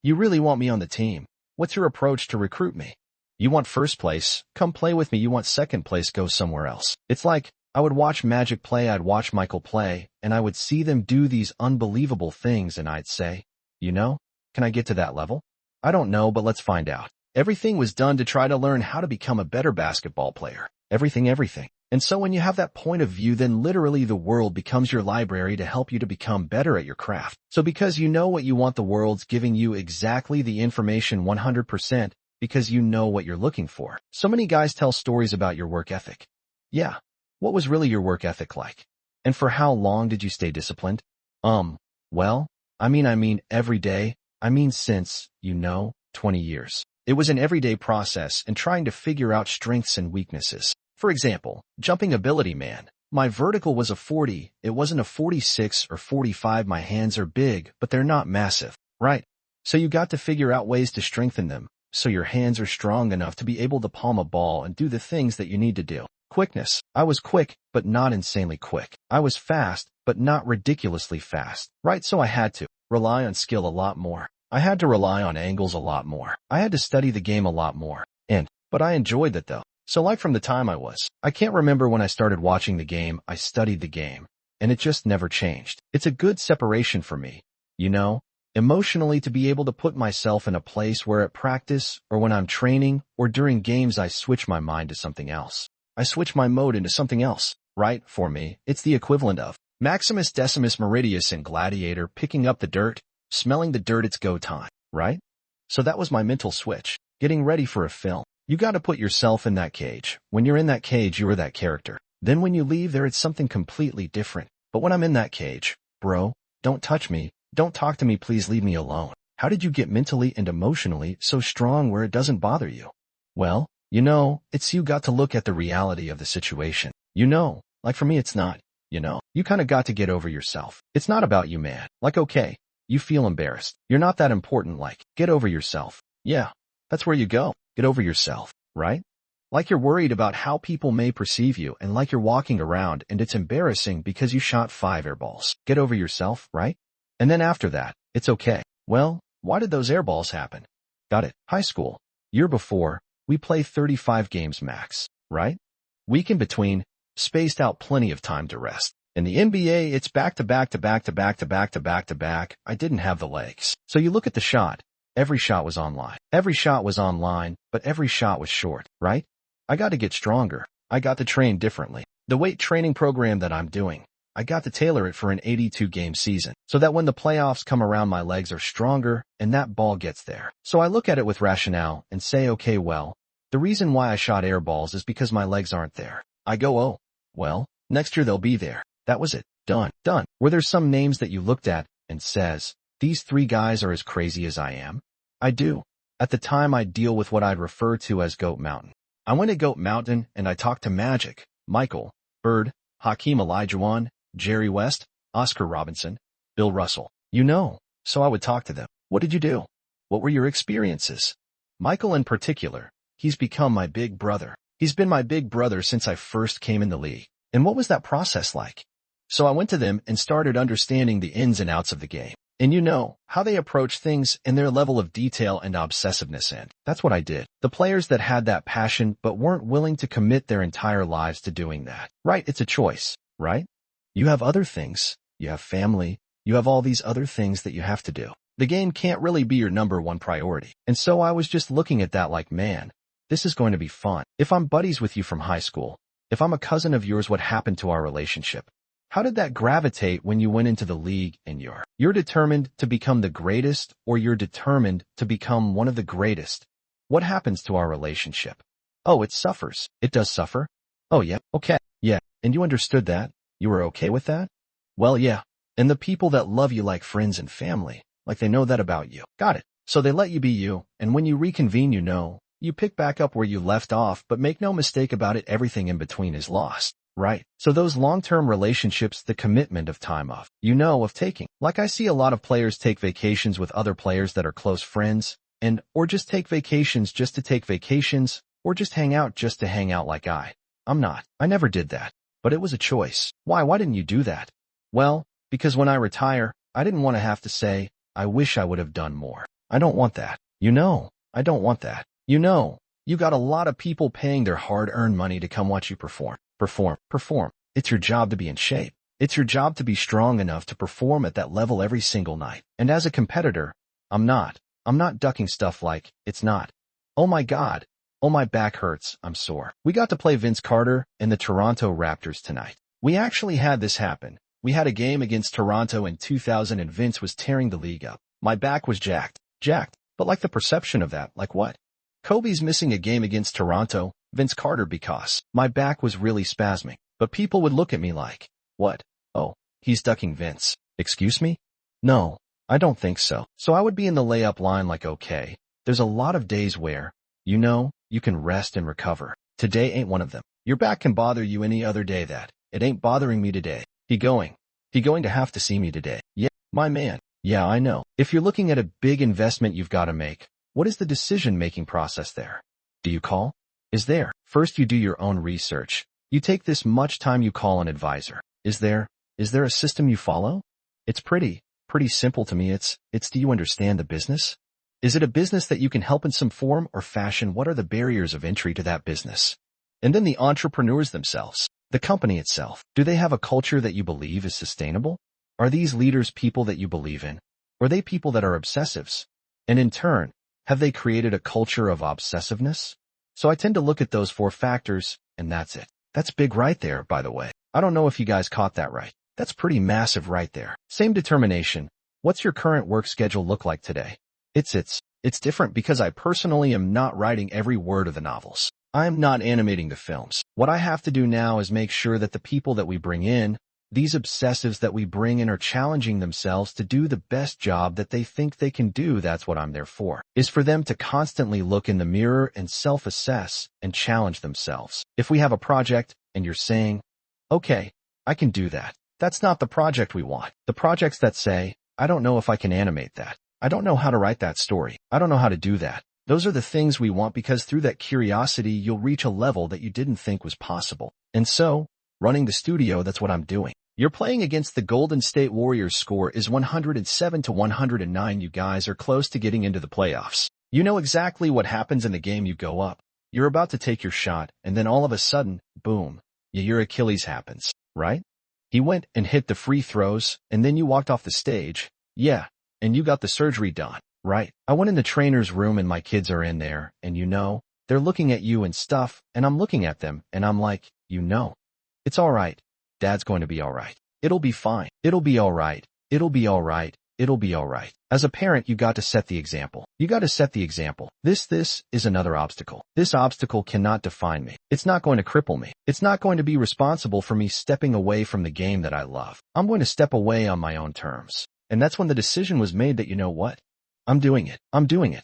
You really want me on the team? What's your approach to recruit me? You want first place? Come play with me. You want second place? Go somewhere else. It's like, I would watch Magic play, I'd watch Michael play, and I would see them do these unbelievable things and I'd say, can I get to that level? I don't know, but let's find out. Everything was done to try to learn how to become a better basketball player. Everything. And so when you have that point of view, then literally the world becomes your library to help you to become better at your craft. So because you know what you want, the world's giving you exactly the information 100% because you know what you're looking for. So many guys tell stories about your work ethic. Yeah. What was really your work ethic like? And for how long did you stay disciplined? Well, I mean every day. Since, 20 years. It was an everyday process and trying to figure out strengths and weaknesses. For example, jumping ability, man. My vertical was a 40. It wasn't a 46 or 45. My hands are big, but they're not massive, right? So you got to figure out ways to strengthen them so your hands are strong enough to be able to palm a ball and do the things that you need to do. Quickness. I was quick, but not insanely quick. I was fast, but not ridiculously fast, right? So I had to rely on skill a lot more. I had to rely on angles a lot more. I had to study the game a lot more. But I enjoyed that though. So like from the time I can't remember when I started watching the game, I studied the game. And it just never changed. It's a good separation for me, emotionally, to be able to put myself in a place where at practice or when I'm training or during games I switch my mind to something else. I switch my mode into something else, right? For me, it's the equivalent of Maximus Decimus Meridius in Gladiator picking up the dirt, smelling the dirt, it's go time, right? So that was my mental switch, getting ready for a film. You got to put yourself in that cage. When you're in that cage, you are that character. Then when you leave there, it's something completely different. But when I'm in that cage, bro, don't touch me. Don't talk to me. Please leave me alone. How did you get mentally and emotionally so strong where it doesn't bother you? Well, it's you got to look at the reality of the situation. Like for me, it's not, you kind of got to get over yourself. It's not about you, man. Like, okay, you feel embarrassed. You're not that important. Like, get over yourself. Yeah, that's where you go. Get over yourself, right? Like you're worried about how people may perceive you and like you're walking around and it's embarrassing because you shot 5 air balls. Get over yourself, right? And then after that, it's okay. Well, why did those air balls happen? Got it. High school. Year before, we play 35 games max, right? Week in between, spaced out, plenty of time to rest. In the NBA, it's back to back to back to back to back to back to back. I didn't have the legs. So you look at the shot. Every shot was online. Every shot was online, but every shot was short, right? I got to get stronger. I got to train differently. The weight training program that I'm doing, I got to tailor it for an 82-game season so that when the playoffs come around, my legs are stronger and that ball gets there. So I look at it with rationale and say, okay, well, the reason why I shot air balls is because my legs aren't there. I go, oh, well, next year they'll be there. That was it. Done. Were there some names that you looked at and says, these 3 guys are as crazy as I am? I do. At the time, I deal with what I'd refer to as Goat Mountain. I went to Goat Mountain and I talked to Magic, Michael, Bird, Hakeem Olajuwon, Jerry West, Oscar Robinson, Bill Russell. So I would talk to them. What did you do? What were your experiences? Michael in particular, he's become my big brother. He's been my big brother since I first came in the league. And what was that process like? So I went to them and started understanding the ins and outs of the game. And how they approach things and their level of detail and obsessiveness, and that's what I did. The players that had that passion but weren't willing to commit their entire lives to doing that. Right, it's a choice, right? You have other things. You have family. You have all these other things that you have to do. The game can't really be your number one priority. And so I was just looking at that like, man, this is going to be fun. If I'm buddies with you from high school, if I'm a cousin of yours, what happened to our relationship? How did that gravitate when you went into the league and you're determined to become the greatest or you're determined to become one of the greatest? What happens to our relationship? Oh, it suffers. It does suffer? Oh, yeah. Okay. Yeah. And you understood that? You were okay with that? Well, yeah. And the people that love you like friends and family, like they know that about you. Got it. So they let you be you. And when you reconvene, you pick back up where you left off, but make no mistake about it, everything in between is lost. Right. So those long-term relationships, the commitment of time off, of taking. Like I see a lot of players take vacations with other players that are close friends or just take vacations just to take vacations or just hang out just to hang out like I'm not. I never did that. But it was a choice. Why? Why didn't you do that? Well, because when I retire, I didn't want to have to say, I wish I would have done more. I don't want that. You know, I don't want that. You know, you got a lot of people paying their hard-earned money to come watch you perform. Perform. It's your job to be in shape. It's your job to be strong enough to perform at that level every single night. And as a competitor, I'm not ducking stuff like, it's not. Oh my God. Oh, my back hurts. I'm sore. We got to play Vince Carter and the Toronto Raptors tonight. We actually had this happen. We had a game against Toronto in 2000 and Vince was tearing the league up. My back was jacked. But like the perception of that, like what? Kobe's missing a game against Toronto, Vince Carter because my back was really spasming. But people would look at me like, what? Oh, he's ducking Vince. Excuse me? No, I don't think so. So I would be in the layup line like, okay, there's a lot of days where, you know, you can rest and recover. Today ain't one of them. Your back can bother you any other day that. It ain't bothering me today. He going to have to see me today. Yeah, my man. Yeah, I know. If you're looking at a big investment you've got to make, what is the decision-making process there? Do you call? Is there? First you do your own research. You take this much time you call an advisor. Is there a system you follow? It's pretty simple to me. It's do you understand the business? Is it a business that you can help in some form or fashion? What are the barriers of entry to that business? And then the entrepreneurs themselves, the company itself. Do they have a culture that you believe is sustainable? Are these leaders people that you believe in? Or are they people that are obsessives? And in turn, have they created a culture of obsessiveness? So I tend to look at those 4 factors, and that's it. That's big right there, by the way. I don't know if you guys caught that right. That's pretty massive right there. Same determination. What's your current work schedule look like today? It's different because I personally am not writing every word of the novels. I am not animating the films. What I have to do now is make sure that the people that we bring in, these obsessives that we bring in, are challenging themselves to do the best job that they think they can do. That's what I'm there for, is for them to constantly look in the mirror and self-assess and challenge themselves. If we have a project and you're saying, okay, I can do that. That's not the project we want. The projects that say, I don't know if I can animate that. I don't know how to write that story. I don't know how to do that. Those are the things we want because through that curiosity, you'll reach a level that you didn't think was possible. And so, running the studio, that's what I'm doing. You're playing against the Golden State Warriors. Score is 107-109. You guys are close to getting into the playoffs. You know exactly what happens in the game. You go up. You're about to take your shot, and then all of a sudden, boom, your Achilles happens, right? He went and hit the free throws, and then you walked off the stage. Yeah. And you got the surgery done, right? I went in the trainer's room and my kids are in there and you know, they're looking at you and stuff and I'm looking at them and I'm like, you know, it's all right. Dad's going to be all right. It'll be fine. It'll be all right. It'll be all right. It'll be all right. As a parent, you got to set the example. You got to set the example. This is another obstacle. This obstacle cannot define me. It's not going to cripple me. It's not going to be responsible for me stepping away from the game that I love. I'm going to step away on my own terms. And that's when the decision was made that, you know what? I'm doing it.